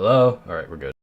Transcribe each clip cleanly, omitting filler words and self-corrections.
Hello? All right, we're good.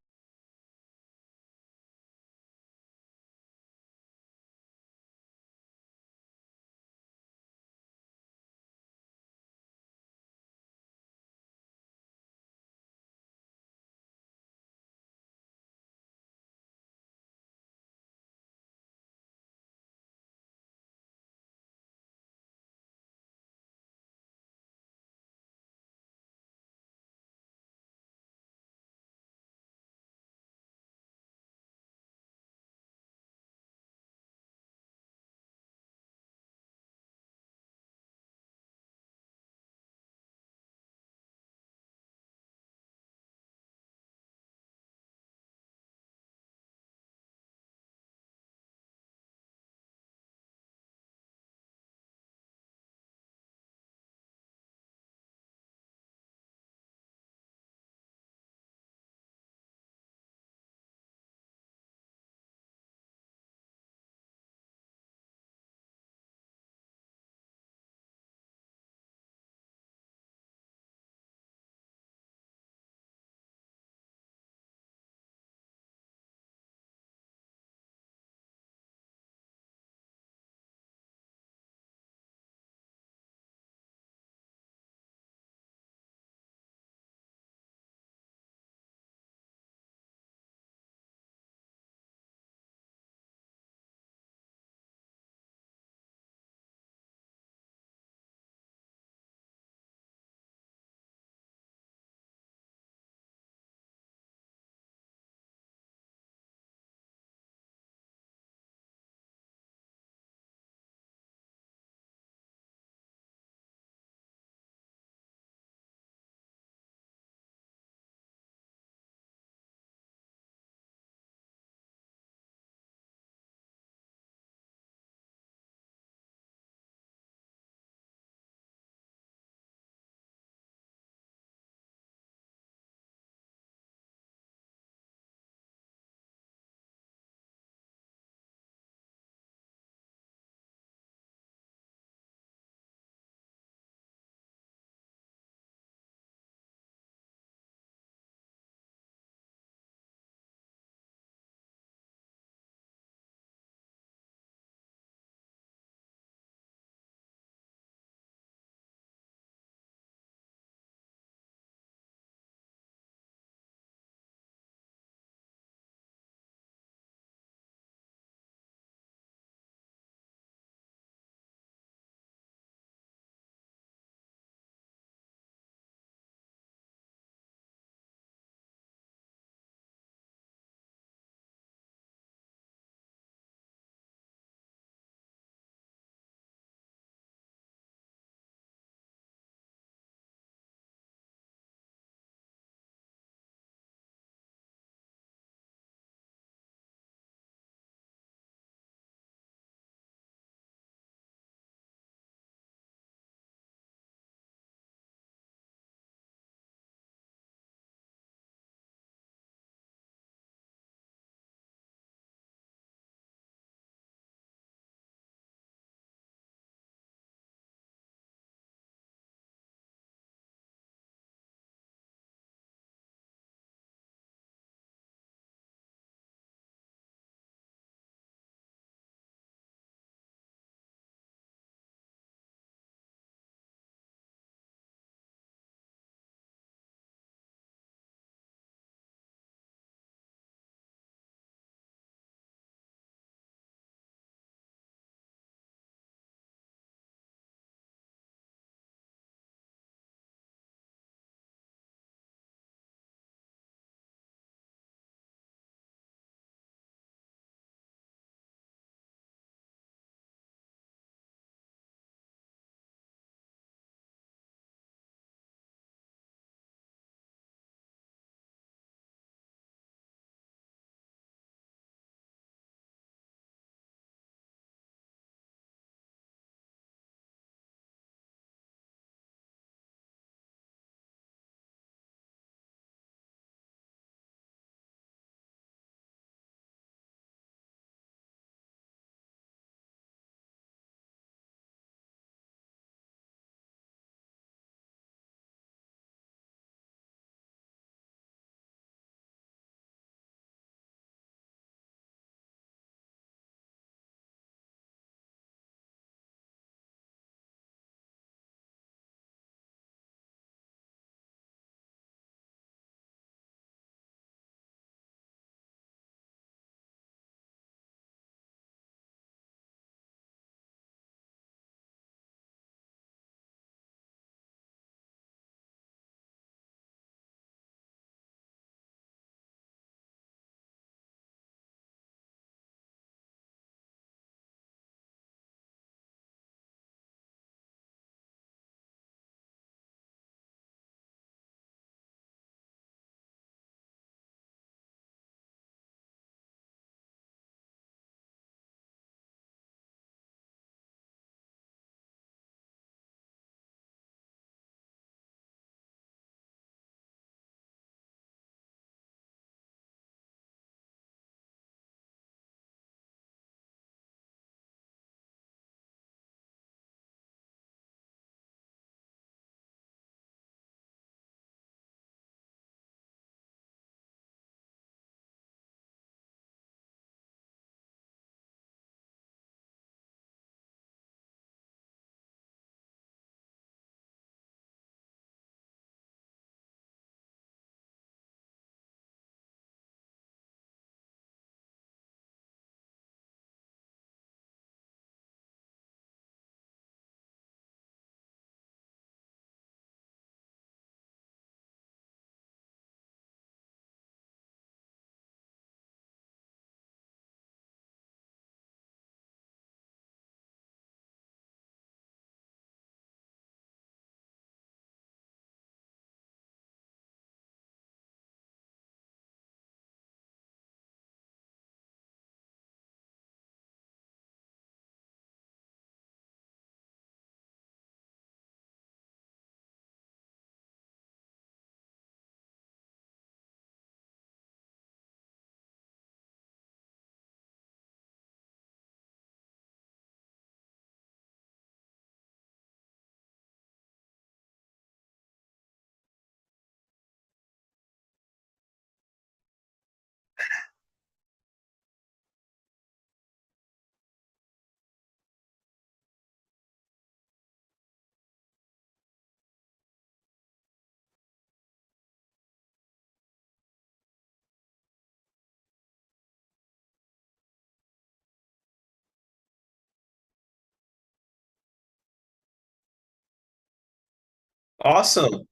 Awesome.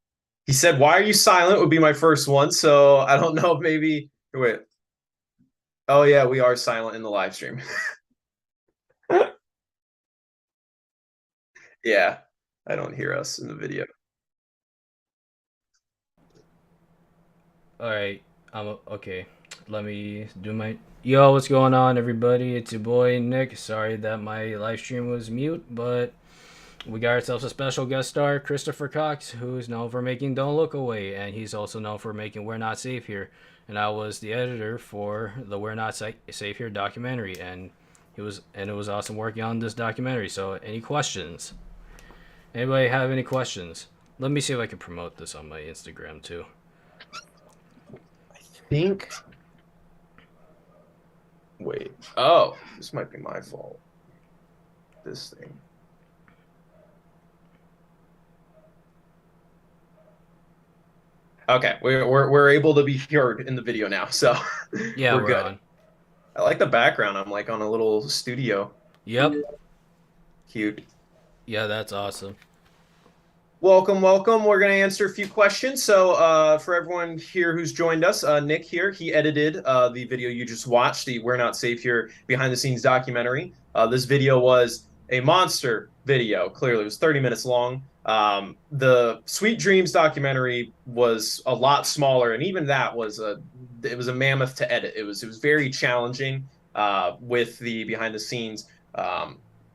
He said, "Why are you silent?" would be my first one. So I don't know. Maybe wait. Oh yeah, we are silent in the live stream. Yeah, I don't hear us in the video. All right, I'm okay. Let me do my. Yo, what's going on, everybody? It's your boy Nick. Sorry that my live stream was mute, but we got ourselves a special guest star, Christopher Cox, who's known for making Don't Look Away, and he's also known for making We're Not Safe Here. And I was the editor for the We're Not Safe Here documentary, and it was awesome working on this documentary. So, any questions? Anybody have any questions? Let me see if I can promote this on my Instagram too. Think. Wait. Oh, this might be my fault. This thing. Okay, we're able to be heard in the video now, so Yeah, we're we're good. on. I like the background. I'm like on a little studio. Yep. Cute. Yeah, that's awesome. Welcome, welcome. We're going to answer a few questions. So, for everyone here who's joined us, Nick here, he edited the video you just watched, the We're Not Safe Here behind the scenes documentary. This video was a monster video. Clearly, it was 30 minutes long. The Sweet Dreams documentary was a lot smaller, and even that was a mammoth to edit. It was very challenging with the behind the scenes.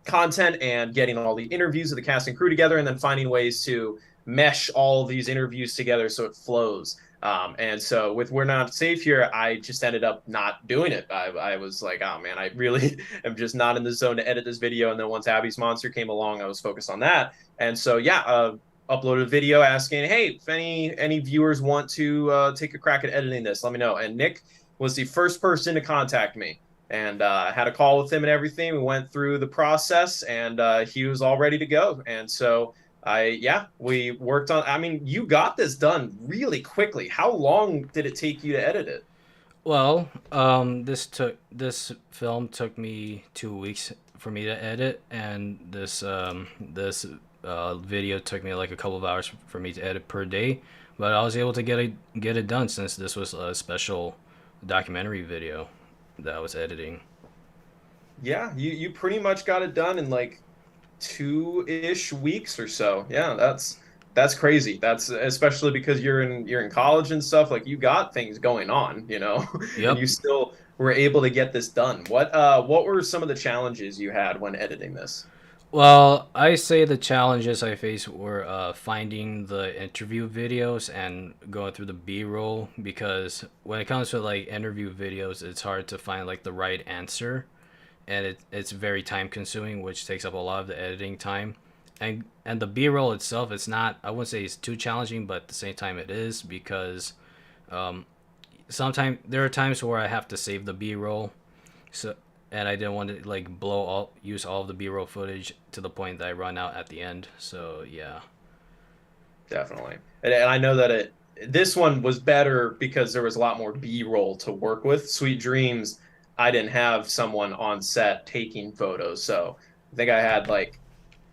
Content and getting all the interviews of the cast and crew together, and then finding ways to mesh all these interviews together so it flows. And so with We're Not Safe Here, I just ended up not doing it. I was like, oh man, I really am just not in the zone to edit this video. And then once Abby's Monster came along, I was focused on that. And so yeah, uploaded a video asking, hey, if any viewers want to take a crack at editing this, let me know. And Nick was the first person to contact me and had a call with him and everything. We went through the process, and he was all ready to go. And so we worked on. I mean, you got this done really quickly. How long did it take you to edit it? Well, this film took me 2 weeks for me to edit, and this video took me like a couple of hours for me to edit per day. But I was able to get it done since this was a special documentary video that I was editing. Yeah, you pretty much got it done in like 2-ish weeks or so. Yeah, that's crazy. That's especially because you're in college and stuff. Like you got things going on, and Yep. you still were able to get this done. What were some of the challenges you had when editing this? Well, I say the challenges I faced were finding the interview videos and going through the B-roll because when it comes to like interview videos, it's hard to find like the right answer, and it's very time consuming, which takes up a lot of the editing time. And the B-roll itself, it's not, I wouldn't say it's too challenging, but at the same time it is because um, sometimes there are times where I have to save the B-roll, so and I didn't want to like use all of the B-roll footage to the point that I run out at the end. So yeah. Definitely. And I know that this one was better because there was a lot more B-roll to work with. Sweet Dreams, I didn't have someone on set taking photos, so I think I had like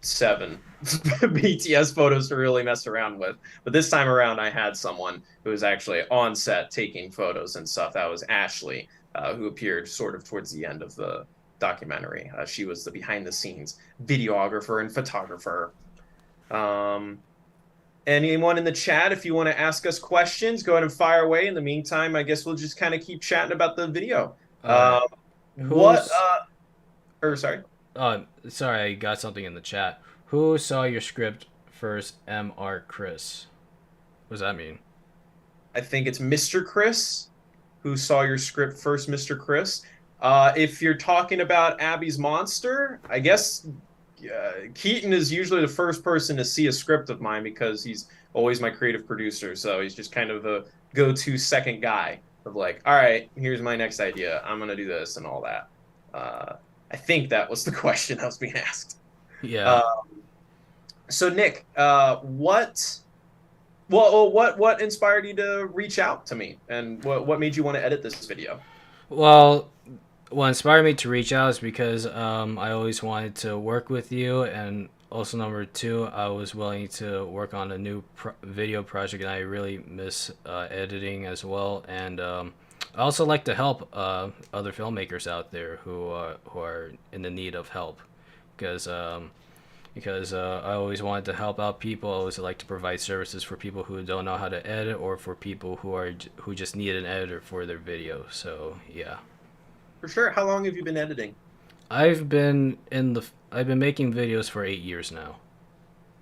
7 BTS photos to really mess around with. But this time around, I had someone who was actually on set taking photos and stuff. That was Ashley, who appeared sort of towards the end of the documentary. She was the behind the scenes videographer and photographer. Um, Anyone in the chat, if you want to ask us questions, go ahead and fire away. In the meantime, I guess we'll just kind of keep chatting about the video. All right. What, Who's or sorry, sorry, I got something in the chat. Who saw your script first? Mr. Chris. What does that mean? I think it's Mr. Chris who saw your script first, Mr. Chris. If you're talking about Abby's Monster, I guess Keaton is usually the first person to see a script of mine because he's always my creative producer. So he's just kind of a go-to second guy of like, all right, here's my next idea. I'm gonna do this and all that. I think that was the question that was being asked. Yeah. Uh, so Nick, what inspired you to reach out to me, and what made you want to edit this video? Well, what inspired me to reach out is because I always wanted to work with you, and also number two, I was willing to work on a new video project, and I really miss editing as well. And I also like to help other filmmakers out there who are in the need of help, because I always wanted to help out people. I always like to provide services for people who don't know how to edit, or for people who just need an editor for their video. So yeah. For sure. How long have you been editing? I've been making videos for 8 years now.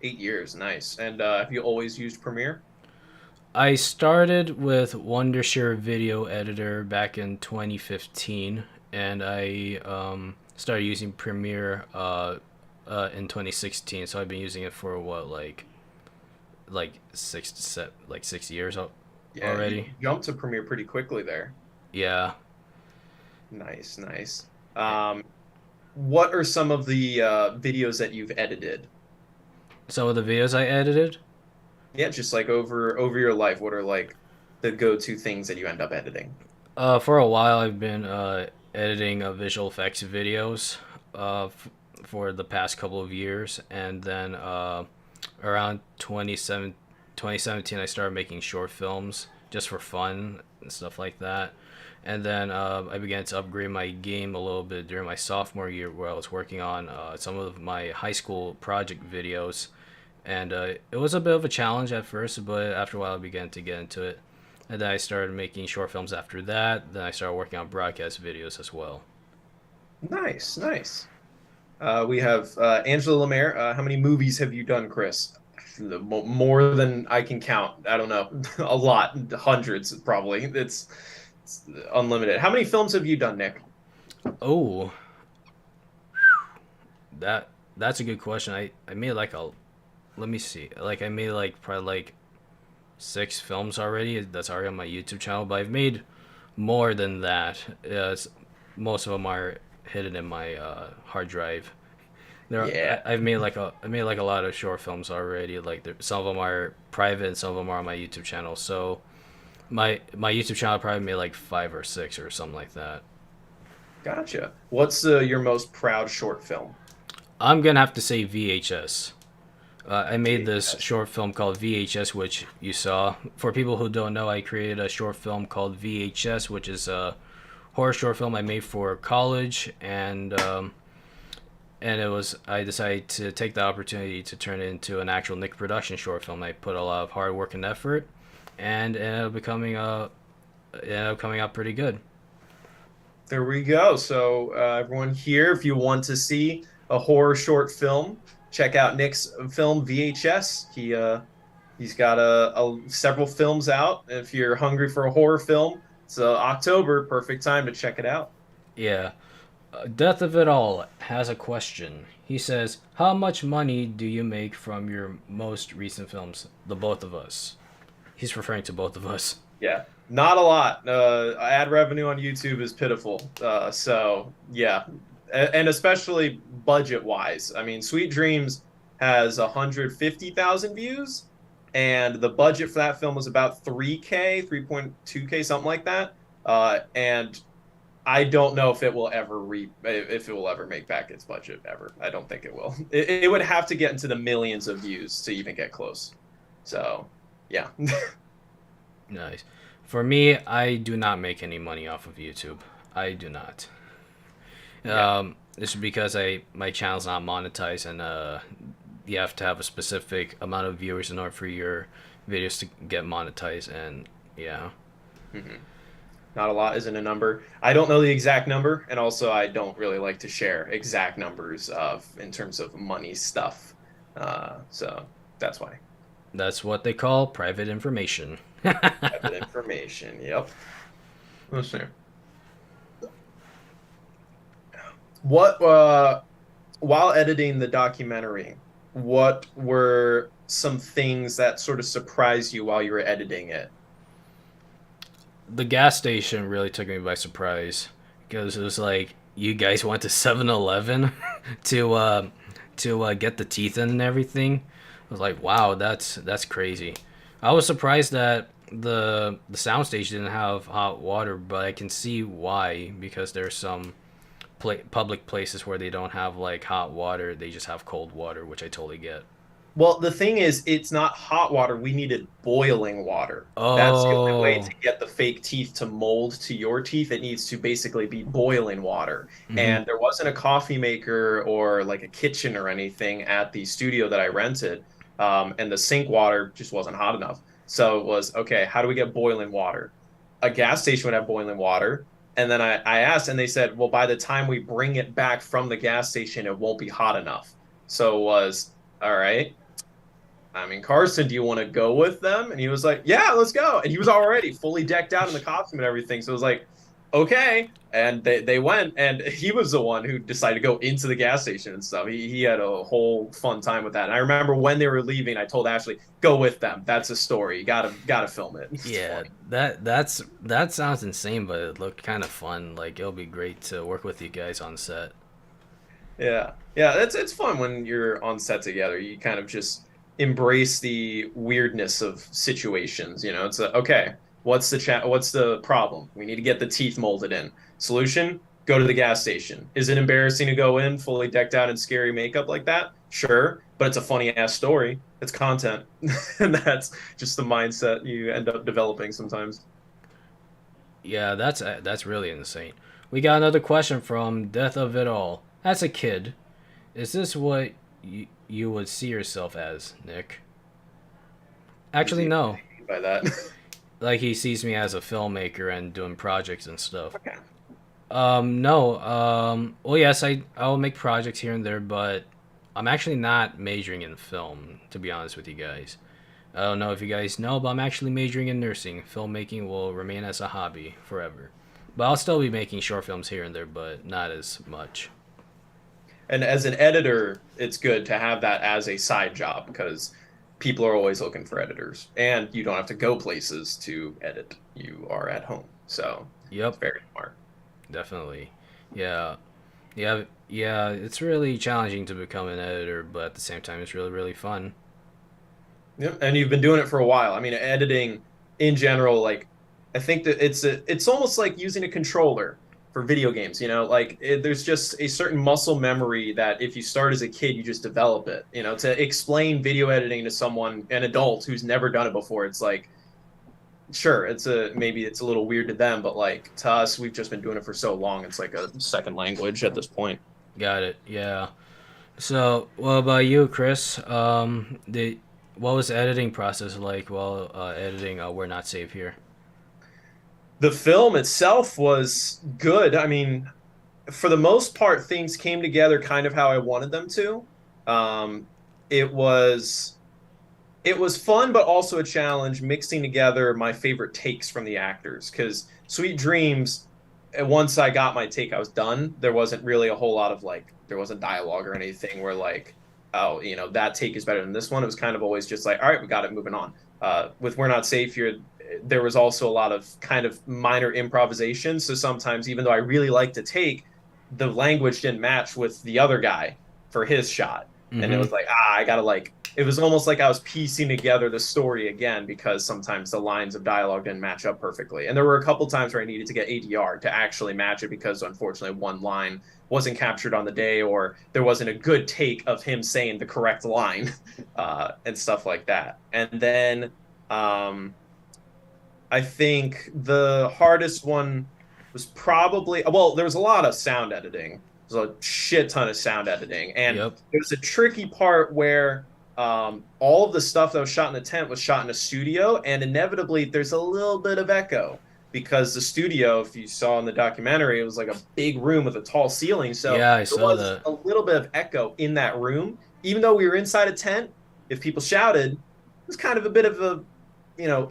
8 years. Nice. And have you always used Premiere? I started with Wondershare Video Editor back in 2015, and I started using Premiere in 2016. So I've been using it for what, like 6 years Yeah, you already. jumped to Premiere pretty quickly there. Yeah. Nice, nice. Um, what are some of the videos that you've edited? Some of the videos I edited. Yeah, just like over your life, what are like the go-to things that you end up editing? For a while, I've been editing visual effects videos for the past couple of years, and then around 2017, I started making short films just for fun and stuff like that. And then I began to upgrade my game a little bit during my sophomore year, where I was working on some of my high school project videos. And it was a bit of a challenge at first, but after a while, I began to get into it. And then I started making short films after that. Then I started working on broadcast videos as well. Nice, nice. We have Angela Lemaire. How many movies have you done, Chris? More than I can count. I don't know. A lot, hundreds probably. It's unlimited. How many films have you done, Nick? Oh, that's a good question. I made like a let me see. Like I made like probably like 6 films already. That's already on my YouTube channel. But I've made more than that. Most of them are hidden in my hard drive. Yeah. I've made I made like a lot of short films already. Like some of them are private, and some of them are on my YouTube channel. So my YouTube channel probably made like 5 or 6 or something like that. Gotcha. What's your most proud short film? I'm gonna have to say VHS. I made this VHS. short film called VHS, which you saw. For people who don't know, I created a short film called VHS, which is a horror short film I made for college, and it was I decided to take the opportunity to turn it into an actual Nick production short film. I put a lot of hard work and effort, and it ended up coming out pretty good. There we go. So everyone here, if you want to see a horror short film, check out Nick's film VHS. He's got several films out. If you're hungry for a horror film, it's October, perfect time to check it out. Yeah. Death of It All has a question. He says, "How much money do you make from your most recent films, the both of us?" He's referring to both of us. Yeah, not a lot. Ad revenue on YouTube is pitiful. So yeah, and especially budget wise. I mean, Sweet Dreams has 150,000 views, and the budget for that film was about 3K, 3.2K, something like that. And I don't know if it will ever if it will ever make back its budget ever. I don't think it will. It would have to get into the millions of views to even get close. So yeah. Nice. For me, I do not make any money off of YouTube. I do not. Yeah. This is because I my channel's not monetized, and you have to have a specific amount of viewers in order for your videos to get monetized. And yeah, Mhm. Not a lot isn't a number. I don't know the exact number, and also I don't really like to share exact numbers of in terms of money stuff. So that's why. that's what they call private information. Private information. Yep. Let's see. What while editing the documentary, what were some things that sort of surprised you while you were editing it? The gas station really took me by surprise because it was like you guys went to 7-Eleven to get the teeth in and everything. I was like, wow, that's crazy. I was surprised that the soundstage didn't have hot water, but I can see why, because there's some public places where they don't have like hot water, they just have cold water, which I totally get. Well, the thing is, it's not hot water. We needed boiling water. That's the only way to Oh. get the fake teeth to mold to your teeth. It needs to basically be boiling water. Mm-hmm. And there wasn't a coffee maker or like a kitchen or anything at the studio that I rented. And the sink water just wasn't hot enough. So it was, okay, how do we get boiling water? A gas station would have boiling water. And then I asked, and they said, well, by the time we bring it back from the gas station, it won't be hot enough. So it was, all right. I mean, Carson, do you want to go with them? And he was like, yeah, let's go. And he was already fully decked out in the costume and everything. So it was like, okay. And they went, and he was the one who decided to go into the gas station and stuff. He had a whole fun time with that. And I remember when they were leaving, I told Ashley, go with them. That's a story. You gotta film it. It's Yeah, funny. that sounds insane, but it looked kind of fun. Like it'll be great to work with you guys on set. Yeah. Yeah, it's fun when you're on set together. You kind of just embrace the weirdness of situations, you know. It's a, okay, what's the problem? We need to get the teeth molded in. Solution? Go to the gas station. Is it embarrassing to go in fully decked out in scary makeup like that? Sure, but it's a funny ass story. It's content. And that's just the mindset you end up developing sometimes. Yeah, that's really insane. We got another question from Death of It All. As a kid, is this what you would see yourself as, Nick? What does Actually, he no. mean by that? Like he sees me as a filmmaker and doing projects and stuff. Okay. No. Well, yes, I'll make projects here and there, but I'm actually not majoring in film, to be honest with you guys. I don't know if you guys know, but I'm actually majoring in nursing. Filmmaking will remain as a hobby forever. But I'll still be making short films here and there, but not as much. And as an editor, it's good to have that as a side job because people are always looking for editors and you don't have to go places to edit. You are at home. So it's Yep, very smart. definitely. Yeah, yeah. It's really challenging to become an editor, but at the same time, it's really, really fun. Yeah. And you've been doing it for a while. I mean, editing in general, like I think that it's almost like using a controller for video games, you know, like there's just a certain muscle memory that if you start as a kid, you just develop it, you know, to explain video editing to someone, an adult who's never done it before. It's like, sure, maybe it's a little weird to them, but like to us, we've just been doing it for so long. It's like a second language at this point. Got it. Yeah. So, what about you, Chris? What was the editing process like while editing We're Not Safe Here? The film itself was good. I mean, for the most part, things came together kind of how I wanted them to. Um, it was it was fun, but also a challenge mixing together my favorite takes from the actors. Because Sweet Dreams, once I got my take, I was done. There wasn't really a whole lot of like, there wasn't dialogue or anything where like, oh, you know, that take is better than this one. It was kind of always just like, all right, we got it, moving on. With We're Not Safe Here, there was also a lot of kind of minor improvisation. So sometimes, even though I really liked to take, the language didn't match with the other guy for his shot. And it Mm-hmm. was like, I gotta like, it was almost like I was piecing together the story again because sometimes the lines of dialogue didn't match up perfectly. And there were a couple times where I needed to get ADR to actually match it because unfortunately one line wasn't captured on the day or there wasn't a good take of him saying the correct line and stuff like that. And then um, I think the hardest one was probably, well, there was a lot of sound editing. There's a shit ton of sound editing. And Yep. there was a tricky part where all of the stuff that was shot in the tent was shot in a studio. And inevitably, there's a little bit of echo because the studio, if you saw in the documentary, it was like a big room with a tall ceiling. So Yeah, I there saw was that. a little bit of echo in that room. Even though we were inside a tent, if people shouted, it was kind of a bit of a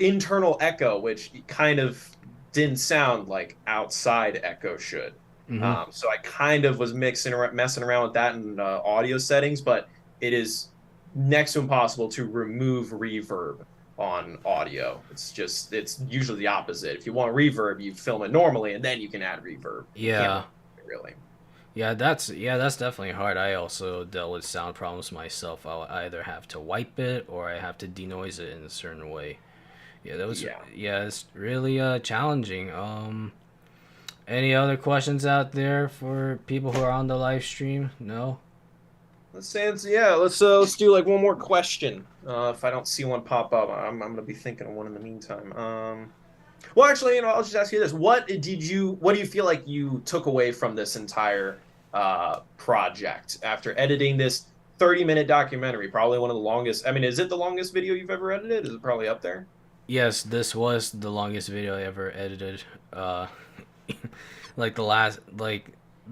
internal echo, which kind of didn't sound like outside echo should. Mm-hmm. So I kind of was messing around with that in audio settings, but it is next to impossible to remove reverb on audio. It's usually the opposite. If you want reverb, you film it normally, and then you can add reverb. You can't Yeah. remove it really. Yeah, that's definitely hard. I also dealt with sound problems myself. I'll either have to wipe it or I have to denoise it in a certain way. Yeah, that was Yeah. yeah, it's really challenging. Any other questions out there for people who are on the live stream? No? Let's say it's yeah. Let's do like one more question. If I don't see one pop up, I'm gonna be thinking of one in the meantime. Well, actually, I'll just ask you this: What do you feel like you took away from this entire project after editing this 30-minute documentary? Probably one of the longest. I mean, is it the longest video you've ever edited? Is it probably up there? Yes, this was the longest video I ever edited. Uh, like the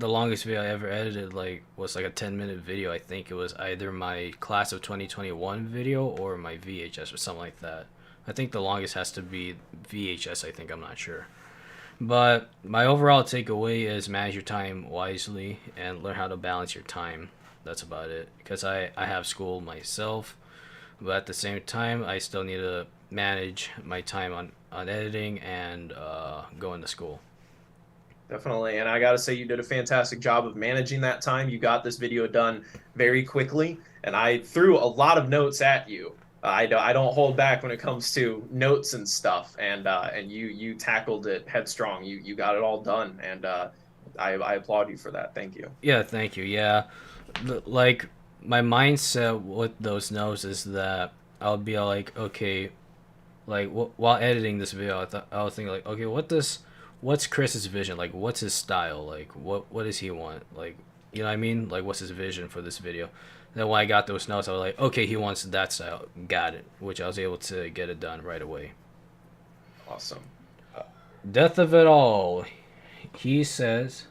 longest video I ever edited was like a 10-minute video. I think it was either my class of 2021 video or my VHS or something like that. I think the longest has to be VHS. I think I'm not sure. But my overall takeaway is manage your time wisely and learn how to balance your time. That's about it. Because I have school myself, but at the same time, I still need to manage my time on editing and going to school. Definitely. And I got to say, you did a fantastic job of managing that time. You got this video done very quickly, and I threw a lot of notes at you. I don't hold back when it comes to notes and stuff, and you tackled it headstrong. You got it all done, and I applaud you for that. Thank you. Yeah, thank you. Yeah, like my mindset with those notes is that I'll be like, okay, like while editing this video, I was thinking like, okay, what's Chris's vision? Like, what's his style? Like, what does he want? Like, you know what I mean? Like, what's his vision for this video? Then when I got those notes, I was like, okay, he wants that style. Got it. Which I was able to get it done right away. Awesome. Death of it all. He says,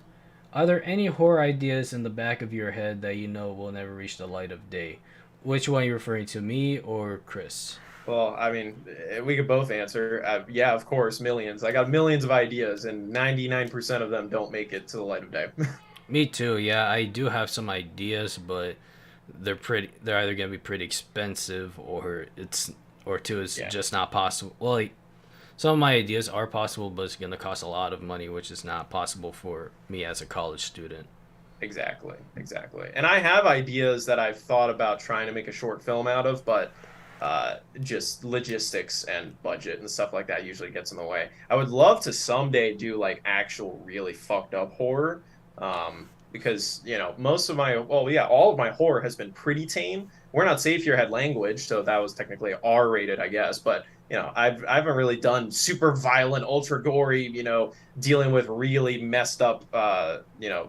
are there any horror ideas in the back of your head that you know will never reach the light of day? Which one are you referring to, me or Chris? Well, I mean, we could both answer. Yeah, of course, millions. I got millions of ideas, and 99% of them don't make it to the light of day. Me too. Yeah, I do have some ideas, but they're either gonna be pretty expensive or two is Yeah. just not possible. Well, like, some of my ideas are possible, but it's gonna cost a lot of money, which is not possible for me as a college student. Exactly, exactly. And I have ideas that I've thought about trying to make a short film out of, but just logistics and budget and stuff like that usually gets in the way. I would love to someday do like actual really fucked up horror, because most of my well, yeah, all of my horror has been pretty tame. We're Not Safe Here had language, so that was technically R rated, I guess. But I haven't really done super violent, ultra gory, dealing with really messed up,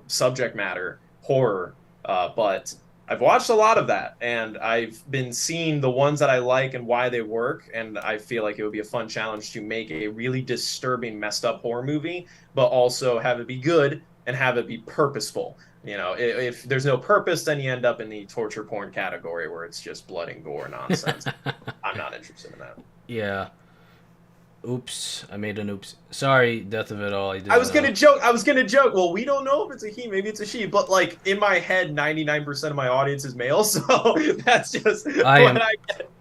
subject matter horror. But I've watched a lot of that, and I've been seeing the ones that I like and why they work. And I feel like it would be a fun challenge to make a really disturbing, messed up horror movie, but also have it be good and have it be purposeful. If there's no purpose, then you end up in the torture porn category where it's just blood and gore nonsense. I'm not interested in that. Yeah. Oops, I made an oops. Sorry, death of it all. I I didn't was know. gonna joke. I was gonna joke. Well, we don't know if it's a he, maybe it's a she, but like in my head, 99% of my audience is male, so that's just I what am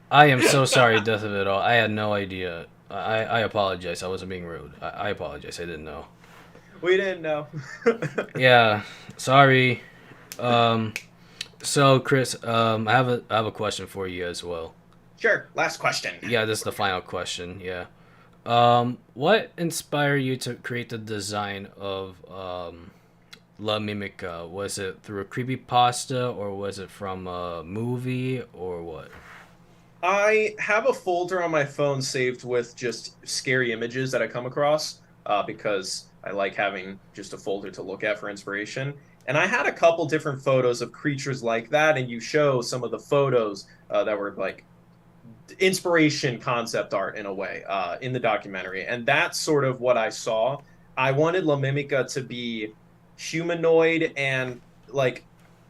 I am so sorry, death of it all. I had no idea. I apologize. I wasn't being rude. I apologize. I didn't know. we didn't know. Yeah, sorry. Um, so Chris, I have a question for you as well. Sure. Last question. Yeah, this is the final question. Yeah. What inspired you to create the design of La Mimica? Was it through a creepypasta or was it from a movie or what? I have a folder on my phone saved with just scary images that I come across, because I like having just a folder to look at for inspiration. And I had a couple different photos of creatures like that, and you show some of the photos that were like inspiration concept art in a way, in the documentary. And that's sort of what I saw. I wanted La Mimica to be humanoid and like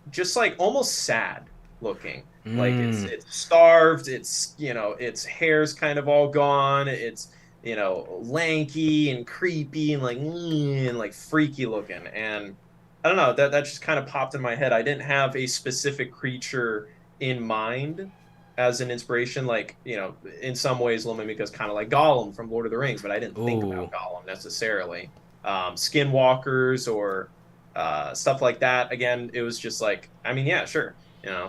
just like almost sad looking. Like it's Mm. it's starved, its hair's kind of all gone, it's lanky and creepy and like freaky looking. And I don't know, that just kind of popped in my head. I didn't have a specific creature in mind as an inspiration. Like, in some ways, Lil Mimica's kind of like Gollum from Lord of the Rings, but I didn't think Ooh. about Gollum necessarily. Skinwalkers or stuff like that. Again, it was just like, I mean, yeah, sure.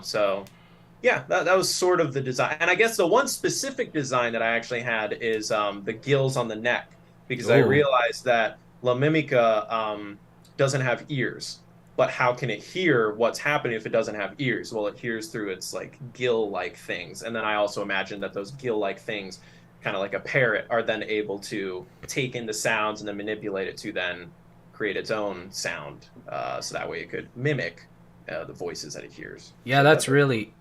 So Yeah, that was sort of the design. And I guess the one specific design that I actually had is the gills on the neck, because I Oh, realized that La Mimica doesn't have ears. But how can it hear what's happening if it doesn't have ears? Well, it hears through its like gill-like things. And then I also imagine that those gill-like things, kind of like a parrot, are then able to take in the sounds and then manipulate it to then create its own sound. So that way it could mimic the voices that it hears. yeah, So that's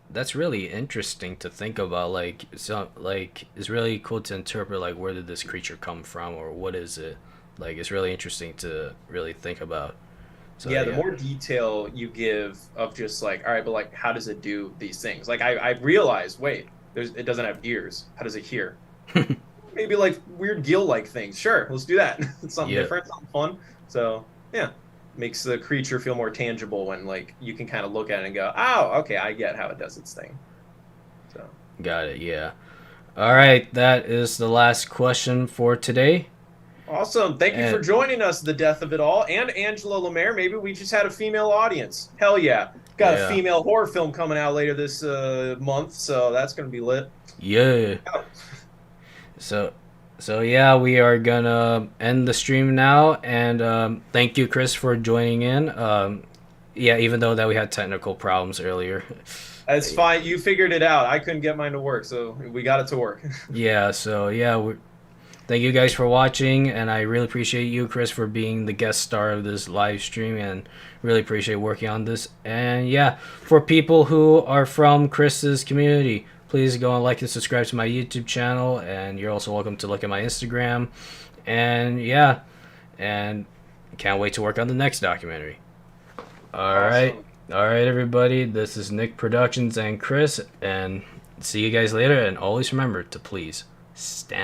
that's really interesting to think about. Like, so like it's really cool to interpret like where did this creature come from or what is it? Like, it's really interesting to really think about. So yeah, the yeah. more detail you give of just like, all right, but like, how does it do these things? Like, I realized, wait, it doesn't have ears. How does it hear? Maybe like weird gill-like things. Sure, let's do that. It's something Yeah, different, something fun. So yeah, makes the creature feel more tangible when like you can kind of look at it and go, oh, okay, I get how it does its thing. So got it. Yeah. All right, that is the last question for today. awesome. Thank you for And joining us, The Death of It All, and Angela Lemaire. Maybe we just had a female audience. Hell yeah. Got a yeah. female horror film coming out later this month, so that's going to be lit. Yeah. Oh, So, so yeah, we are gonna end the stream now, and thank you, Chris, for joining in. Yeah, even though that we had technical problems earlier. it's fine. You figured it out. I couldn't get mine to work, so we got it to work. Yeah, so yeah, thank you guys for watching, and I really appreciate you, Chris, for being the guest star of this live stream, and really appreciate working on this. And yeah, for people who are from Chris's community, please go and like and subscribe to my YouTube channel, and you're also welcome to look at my Instagram. And yeah, and can't wait to work on the next documentary. All right, Awesome. all right, everybody. This is Nick Productions and Chris, and see you guys later. And always remember to please stand